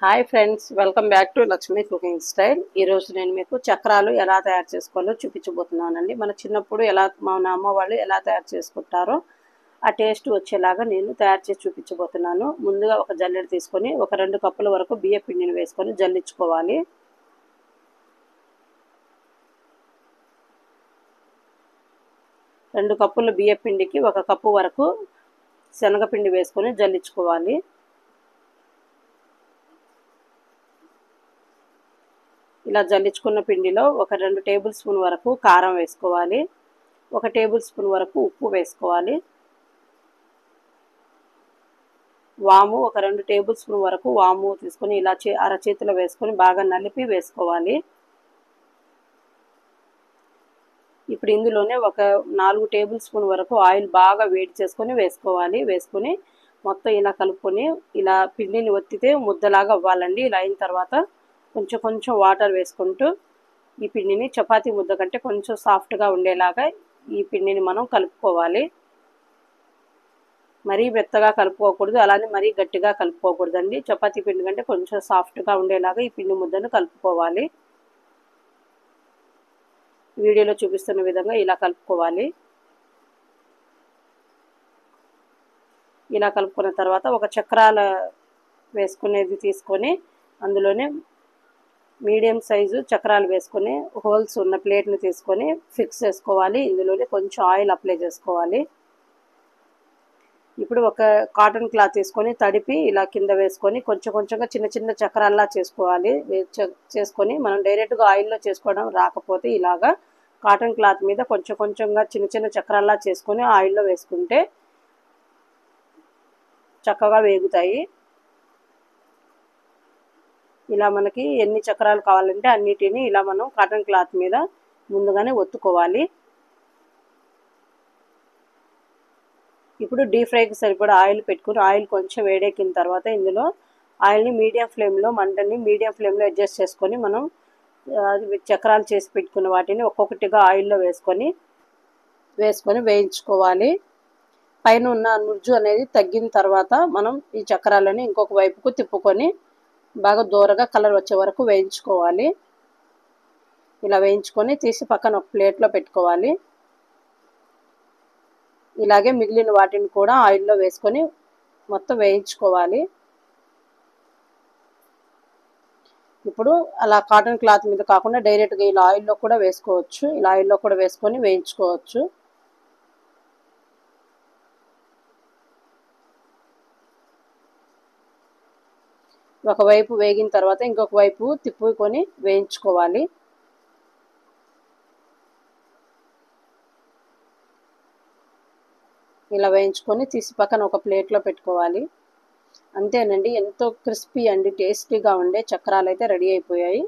Hi friends, welcome back to Lakshmi cooking style. ఈరోజు నేను మీకు చక్రాలు ఎలా తయారు చేసుకోవాలో చూపించబోతున్నానండి. మన చిన్నప్పుడు మన అమ్మ వాళ్ళు ఎలా తయారు చేసుకుంటారో ఆ టేస్ట్ వచ్చేలాగా నేను తయారు చేసి చూపించబోతున్నాను. ముందుగా ఒక జల్లెడ తీసుకొని ఒక 2 కప్పుల వరకు బియ్య పిండిని వేసుకొని జల్లించుకోవాలి. రెండు కప్పుల బియ్య పిండికి 1 కప్పు వరకు శనగపిండి వేసుకొని జల్లించుకోవాలి. ఇలా జల్లించుకున్న పిండిలో ఒక 2 టేబుల్ స్పూన్ వరకు కారం వేసుకోవాలి. 1 టేబుల్ స్పూన్ వరకు ఉప్పు వేసుకోవాలి. వాము ఒక 2 టేబుల్ స్పూన్ వరకు వాము తీసుకొని ఇలా అరచేతిలో వేసుకొని బాగా నలిపి వేసుకోవాలి. ఇప్పుడు ఇందులోనే ఒక 4 టేబుల్ స్పూన్ వరకు ఆయిల్ బాగా వేడి చేసుకొని వేసుకోవాలి. వేసుకొని మొత్తం ఇలా కలుపుకొని ఇలా పిండిని ఒత్తితే ముద్దలాగా అవ్వాలండి. ఇలా అయిన తర్వాత కొంచెం కొంచెం వాటర్ వేసుకుంటూ ఈ పిండిని చపాతీ ముద్ద కంటే కొంచెం సాఫ్ట్గా ఉండేలాగా ఈ పిండిని మనం కలుపుకోవాలి. మరీ మెత్తగా కలుపుకోకూడదు, అలానే మరీ గట్టిగా కలుపుకోకూడదండి. చపాతీ పిండి కంటే కొంచెం సాఫ్ట్గా ఉండేలాగా ఈ పిండి ముద్దను కలుపుకోవాలి. వీడియోలో చూపిస్తున్న విధంగా ఇలా కలుపుకోవాలి. ఇలా కలుపుకున్న తర్వాత ఒక చక్రాల వేసుకునేది తీసుకొని అందులోనే మీడియం సైజు చక్రాలు వేసుకొని హోల్స్ ఉన్న ప్లేట్ని తీసుకొని ఫిక్స్ చేసుకోవాలి. ఇందులోనే కొంచెం ఆయిల్ అప్లై చేసుకోవాలి. ఇప్పుడు ఒక కాటన్ క్లాత్ తీసుకొని తడిపి ఇలా కింద వేసుకొని కొంచెం కొంచెంగా చిన్న చిన్న చక్రాల్లా చేసుకోవాలి. చేసుకొని మనం డైరెక్ట్గా ఆయిల్లో చేసుకోవడం రాకపోతే ఇలాగా కాటన్ క్లాత్ మీద కొంచెం కొంచెంగా చిన్న చిన్న చక్రాల్లా చేసుకొని ఆయిల్లో వేసుకుంటే చక్కగా వేగుతాయి. ఇలా మనకి ఎన్ని చక్రాలు కావాలంటే అన్నిటిని ఇలా మనం కాటన్ క్లాత్ మీద ముందుగానే ఒత్తుకోవాలి. ఇప్పుడు డీప్ ఫ్రైకి సరిపడా ఆయిల్ పెట్టుకుని ఆయిల్ కొంచెం వేడెక్కిన తర్వాత ఇందులో ఆయిల్ని మీడియం ఫ్లేమ్లో మంటని మీడియం ఫ్లేమ్లో అడ్జస్ట్ చేసుకొని మనం చక్రాలు చేసి పెట్టుకున్న వాటిని ఒక్కొక్కటిగా ఆయిల్లో వేసుకొని వేయించుకోవాలి. పైన ఉన్న నుజ్జు అనేది తగ్గిన తర్వాత మనం ఈ చక్రాలని ఇంకొక వైపుకు తిప్పుకొని బాగా దూరగా కలర్ వచ్చే వరకు వేయించుకోవాలి. ఇలా వేయించుకొని తీసి పక్కన ఒక ప్లేట్లో పెట్టుకోవాలి. ఇలాగే మిగిలిన వాటిని కూడా ఆయిల్లో వేసుకొని మొత్తం వేయించుకోవాలి. ఇప్పుడు అలా కాటన్ క్లాత్ మీద కాకుండా డైరెక్ట్గా ఇలా ఆయిల్లో కూడా వేసుకోవచ్చు. ఇలా ఆయిల్లో కూడా వేసుకొని వేయించుకోవచ్చు. ఒకవైపు వేగిన తర్వాత ఇంకొక వైపు తిప్పుకొని వేయించుకోవాలి. ఇలా వేయించుకొని తీసి పక్కన ఒక ప్లేట్లో పెట్టుకోవాలి. అంతేనండి, ఎంతో క్రిస్పీ అండి టేస్టీగా ఉండే చక్రాలు అయితే రెడీ అయిపోయాయి.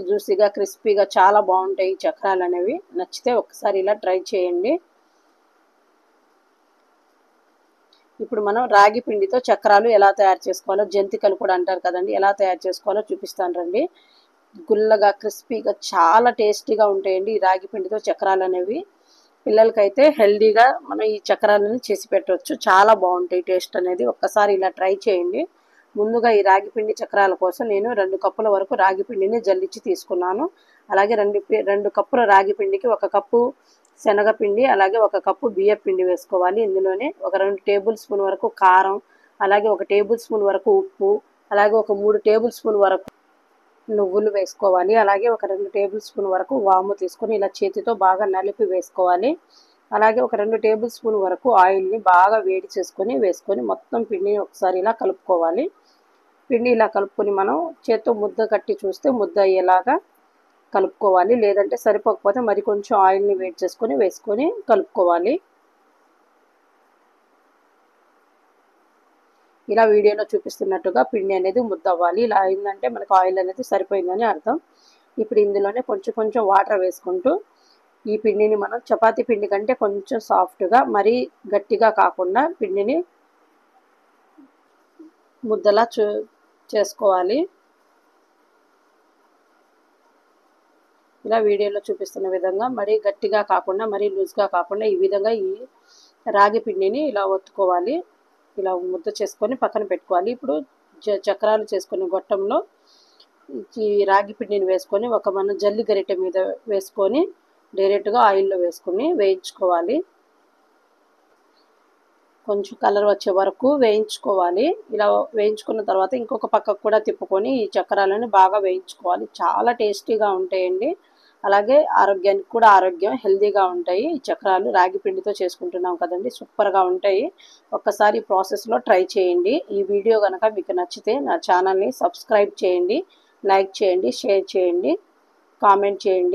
జ్యూసీగా క్రిస్పీగా చాలా బాగుంటాయి ఈ చక్రాలు అనేవి. నచ్చితే ఒకసారి ఇలా ట్రై చేయండి. ఇప్పుడు మనం రాగి పిండితో చక్రాలు ఎలా తయారు చేసుకోవాలో, జంతికలు కూడా అంటారు కదండి, ఎలా తయారు చేసుకోవాలో చూపిస్తాను రండి. గుల్లగా క్రిస్పీగా చాలా టేస్టీగా ఉంటాయండి ఈ రాగి పిండితో చక్రాలు అనేవి. పిల్లలకైతే హెల్దీగా మనం ఈ చక్రాలను చేసి పెట్టవచ్చు. చాలా బాగుంటాయి టేస్ట్ అనేది. ఒక్కసారి ఇలా ట్రై చేయండి. ముందుగా ఈ రాగి పిండి చక్రాల కోసం నేను 2 కప్పుల వరకు రాగి పిండిని జల్లించి తీసుకున్నాను. అలాగే 2 కప్పుల రాగి పిండికి 1 కప్పు శనగపిండి, అలాగే 1 కప్పు బియ్య పిండి వేసుకోవాలి. ఇందులోనే ఒక 2 టేబుల్ స్పూన్ వరకు కారం, అలాగే 1 టేబుల్ స్పూన్ వరకు ఉప్పు, అలాగే ఒక 3 టేబుల్ స్పూన్ వరకు నువ్వులు వేసుకోవాలి. అలాగే ఒక 2 టేబుల్ స్పూన్ వరకు వాము తీసుకొని ఇలా చేతితో బాగా నలిపి వేసుకోవాలి. అలాగే ఒక 2 టేబుల్ స్పూన్ వరకు ఆయిల్ని బాగా వేడి చేసుకొని వేసుకొని మొత్తం పిండిని ఒకసారి ఇలా కలుపుకోవాలి. పిండి ఇలా కలుపుకొని మనం చేత్తో ముద్ద కట్టి చూస్తే ముద్ద అయ్యేలాగా కలుపుకోవాలి. లేదంటే సరిపోకపోతే మరి కొంచెం ఆయిల్ని వేడి చేసుకొని వేసుకొని కలుపుకోవాలి. ఇలా వీడియోలో చూపిస్తున్నట్టుగా పిండి అనేది ముద్ద అవ్వాలి. ఇలా అయిందంటే మనకు ఆయిల్ అనేది సరిపోయిందని అర్థం. ఇప్పుడు ఇందులోనే కొంచెం కొంచెం వాటర్ వేసుకుంటూ ఈ పిండిని మనం చపాతీ పిండి కంటే కొంచెం సాఫ్ట్గా, మరీ గట్టిగా కాకుండా పిండిని ముద్దలా చేసుకోవాలి. ఇలా వీడియోలో చూపిస్తున్న విధంగా మరీ గట్టిగా కాకుండా మరీ లూజ్గా కాకుండా ఈ విధంగా ఈ రాగి పిండిని ఇలా ఒత్తుకోవాలి. ఇలా ముద్ద చేసుకొని పక్కన పెట్టుకోవాలి. ఇప్పుడు చక్రాలు చేసుకునే గొట్టంలో ఈ రాగి పిండిని వేసుకొని మన జల్లి గరిటె మీద వేసుకొని డైరెక్ట్గా ఆయిల్లో వేసుకొని వేయించుకోవాలి. కొంచెం కలర్ వచ్చే వరకు వేయించుకోవాలి. ఇలా వేయించుకున్న తర్వాత ఇంకొక పక్కకు కూడా తిప్పుకొని ఈ చక్రాలను బాగా వేయించుకోవాలి. చాలా టేస్టీగా ఉంటాయండి. అలాగే ఆరోగ్యానికి కూడా హెల్తీగా ఉంటాయి. ఈ చక్రాలు రాగి పిండితో చేసుకుంటున్నాం కదండి, సూపర్గా ఉంటాయి. ఒక్కసారి ఈ ప్రాసెస్లో ట్రై చేయండి. ఈ వీడియో కనుక మీకు నచ్చితే నా ఛానల్ని సబ్స్క్రైబ్ చేయండి, లైక్ చేయండి, షేర్ చేయండి, కామెంట్ చేయండి.